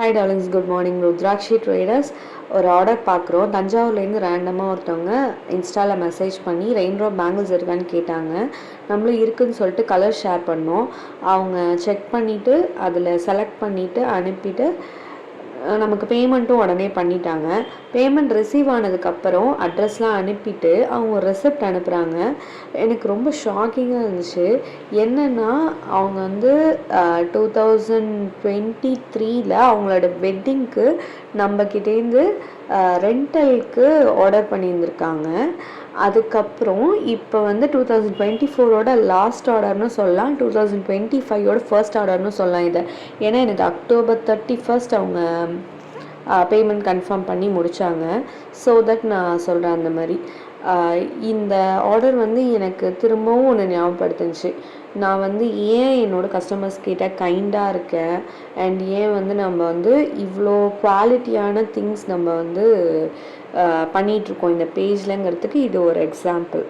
Hi darlings, good morning. Rudrakshi traders ஒரு order பார்க்குறோம். தஞ்சாவூர்லேருந்து ரேண்டமாக ஒருத்தவங்க இன்ஸ்டாவில் மெசேஜ் பண்ணி ரெயின்போ பேங்கிள்ஸ் இருக்கான்னு கேட்டாங்க. நம்மளும் இருக்குதுன்னு சொல்லிட்டு கலர் ஷேர் பண்ணோம். அவங்க செக் பண்ணிவிட்டு அதில் செலக்ட் பண்ணிவிட்டு அனுப்பிட்டு நமக்கு பேமெண்ட்டும் உடனே பண்ணிட்டாங்க. பேமெண்ட் ரிசீவ் ஆனதுக்கப்புறம் அட்ரஸ்லாம் அனுப்பிட்டு அவங்க ஒரு ரெசிப்ட் அனுப்புகிறாங்க. எனக்கு ரொம்ப ஷாக்கிங்காக இருந்துச்சு. என்னென்னா அவங்க வந்து 2023 அவங்களோட வெட்டிங்க்கு நம்மக்கிட்டேருந்து ரெண்டலுக்கு ஆர்டர் பண்ணியிருந்திருக்காங்க. அதுக்கப்புறம் இப்போ வந்து 2024 லாஸ்ட் ஆர்டர்னு சொல்லலாம், 2025 ஃபர்ஸ்ட் ஆர்டர்னு சொல்லலாம் இதை. ஏன்னா எனக்கு October 31 அவங்க பேமெண்ட் கன்ஃபார்ம் பண்ணி முடித்தாங்க. ஸோ தட் நான் சொல்கிறேன். அந்த மாதிரி இந்த ஆர்டர் வந்து எனக்கு திரும்பவும் ஒன்று ஞாபகப்படுத்துச்சு. நான் வந்து ஏன் என்னோடய கஸ்டமர்ஸ் கிட்ட கைண்டாக இருக்கேன் அண்ட் ஏன் வந்து நம்ம வந்து இவ்வளோ குவாலிட்டியான திங்ஸ் நம்ம வந்து பண்ணிகிட்ருக்கோம் இந்த பேஜ்லங்கிறதுக்கு இது ஒரு எக்ஸாம்பிள்.